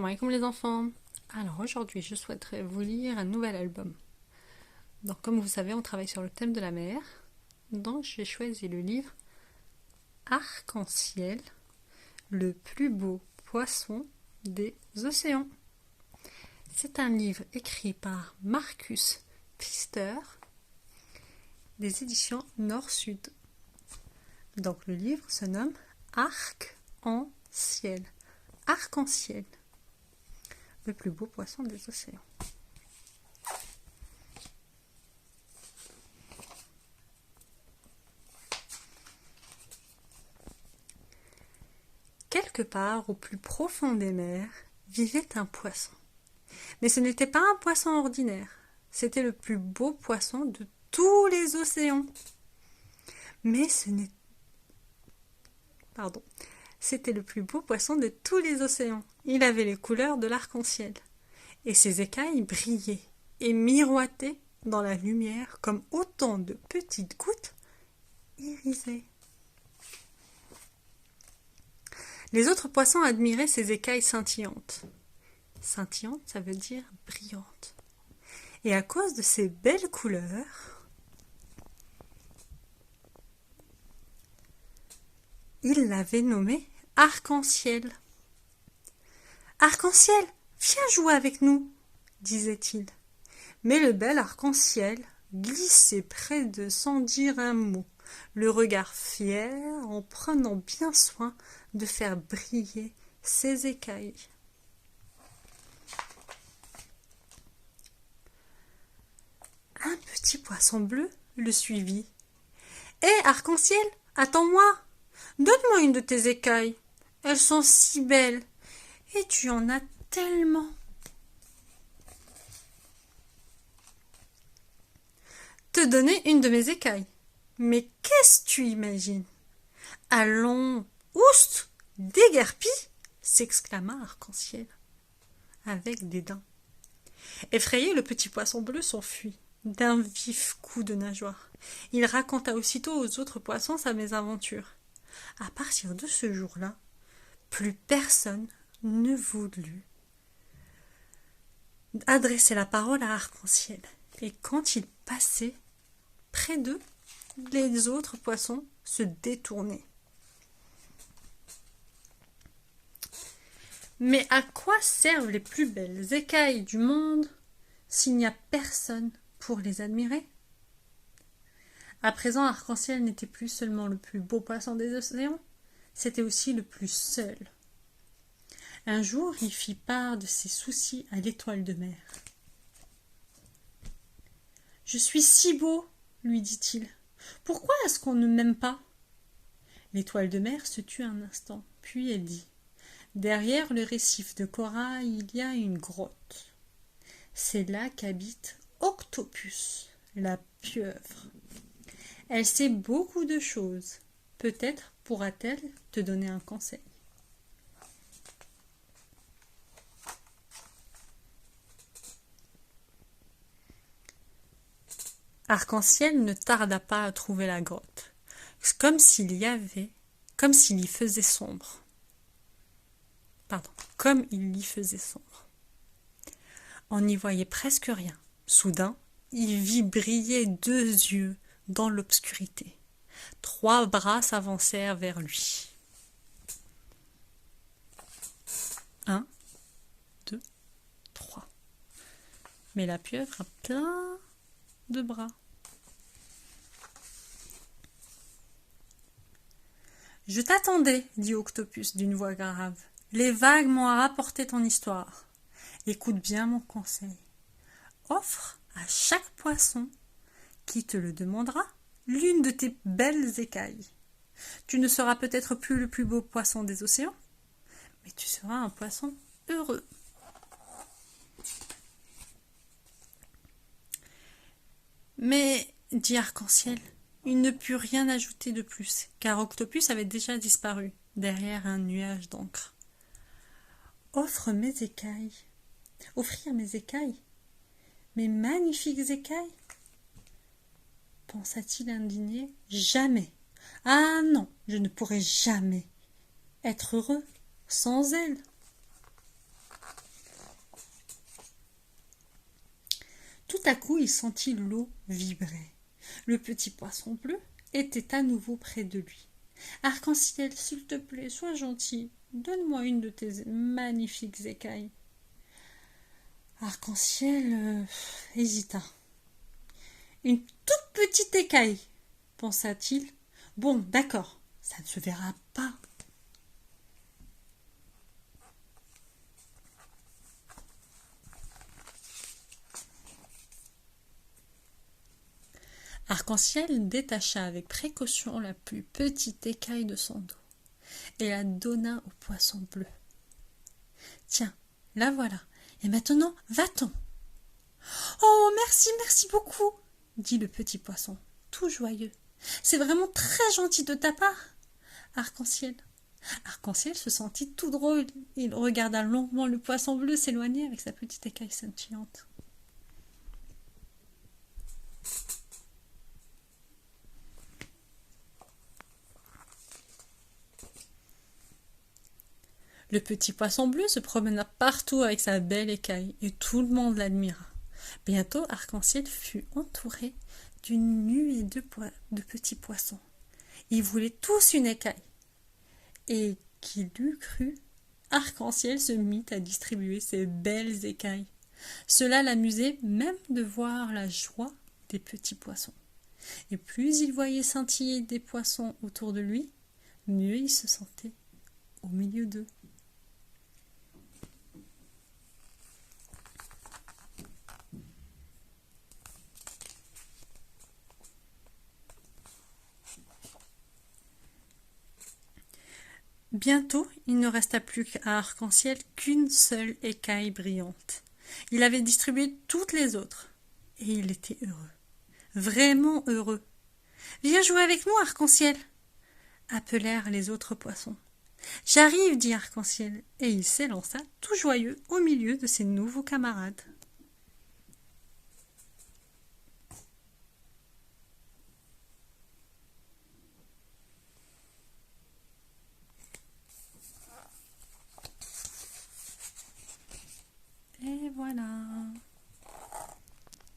Salam alaikum les enfants. Alors aujourd'hui, je souhaiterais vous lire un nouvel album. Donc comme vous savez, on travaille sur le thème de la mer. Donc j'ai choisi le livre Arc-en-ciel, le plus beau poisson des océans. C'est un livre écrit par Marcus Pfister des éditions Nord-Sud. Donc le livre se nomme Arc-en-ciel. Arc-en-ciel, le plus beau poisson des océans. Quelque part au plus profond des mers vivait un poisson. Mais ce n'était pas un poisson ordinaire, c'était le plus beau poisson de tous les océans. Mais c'était le plus beau poisson de tous les océans. Il avait les couleurs de l'arc-en-ciel. Et ses écailles brillaient et miroitaient dans la lumière comme autant de petites gouttes irisées. Les autres poissons admiraient ses écailles scintillantes. Scintillante, ça veut dire brillante. Et à cause de ses belles couleurs, ils l'avaient nommé Arc-en-ciel. Arc-en-ciel, viens jouer avec nous, disait-il. Mais le bel arc-en-ciel glissait près d'eux sans dire un mot, le regard fier en prenant bien soin de faire briller ses écailles. Un petit poisson bleu le suivit. « Hé, arc-en-ciel, attends-moi! Donne-moi une de tes écailles. Elles sont si belles et tu en as tellement. » Te donner une de mes écailles. Mais qu'est-ce que tu imagines? Allons, oust, déguerpis, s'exclama Arc-en-ciel avec dédain. Effrayé, le petit poisson bleu s'enfuit d'un vif coup de nageoire. Il raconta aussitôt aux autres poissons sa mésaventure. À partir de ce jour-là, plus personne ne voulut adresser la parole à Arc-en-ciel. Et quand il passait près d'eux, les autres poissons se détournaient. Mais à quoi servent les plus belles écailles du monde s'il n'y a personne pour les admirer? À présent, Arc-en-ciel n'était plus seulement le plus beau poisson des océans, c'était aussi le plus seul. Un jour, il fit part de ses soucis à l'étoile de mer. « Je suis si beau, lui dit-il. Pourquoi est-ce qu'on ne m'aime pas ?» L'étoile de mer se tut un instant, puis elle dit « Derrière le récif de corail, il y a une grotte. C'est là qu'habite Octopus, la pieuvre. Elle sait beaucoup de choses. Peut-être pourra-t-elle te donner un conseil. » Arc-en-ciel ne tarda pas à trouver la grotte, comme s'il y faisait sombre. Comme il y faisait sombre. On n'y voyait presque rien. Soudain, il vit briller 2 yeux dans l'obscurité. 3 bras s'avancèrent vers lui. 1, 2, 3. Mais la pieuvre a plein de bras. « Je t'attendais, dit Octopus d'une voix grave. Les vagues m'ont rapporté ton histoire. Écoute bien mon conseil. Offre à chaque poisson qui te le demandera l'une de tes belles écailles. Tu ne seras peut-être plus le plus beau poisson des océans, mais tu seras un poisson heureux. » Mais, dit Arc-en-ciel, il ne put rien ajouter de plus, car Octopus avait déjà disparu derrière un nuage d'encre. Offrir mes écailles, mes magnifiques écailles, pensa-t-il indigné. Jamais, ah non, je ne pourrai jamais être heureux sans elles. à coup, il sentit l'eau vibrer. Le petit poisson bleu était à nouveau près de lui. « Arc-en-ciel, s'il te plaît, sois gentil. Donne-moi une de tes magnifiques écailles. » Arc-en-ciel hésita. « Une toute petite écaille, pensa-t-il. Bon, d'accord, ça ne se verra pas. » Arc-en-ciel détacha avec précaution la plus petite écaille de son dos et la donna au poisson bleu. « Tiens, la voilà, et maintenant va-t'en. »« Oh, merci, merci beaucoup, » dit le petit poisson, tout joyeux. « C'est vraiment très gentil de ta part, Arc-en-ciel. » Arc-en-ciel se sentit tout drôle. Il regarda longuement le poisson bleu s'éloigner avec sa petite écaille scintillante. Le petit poisson bleu se promena partout avec sa belle écaille et tout le monde l'admira. Bientôt, Arc-en-ciel fut entouré d'une nuée de petits poissons. Ils voulaient tous une écaille. Et qui l'eût cru, Arc-en-ciel se mit à distribuer ses belles écailles. Cela l'amusait même de voir la joie des petits poissons. Et plus il voyait scintiller des poissons autour de lui, mieux il se sentait au milieu d'eux. Bientôt, il ne resta plus à Arc-en-ciel qu'une seule écaille brillante. Il avait distribué toutes les autres, et il était heureux, vraiment heureux. « Viens jouer avec nous, Arc-en-ciel » appelèrent les autres poissons. « J'arrive, dit Arc-en-ciel, et il s'élança tout joyeux au milieu de ses nouveaux camarades.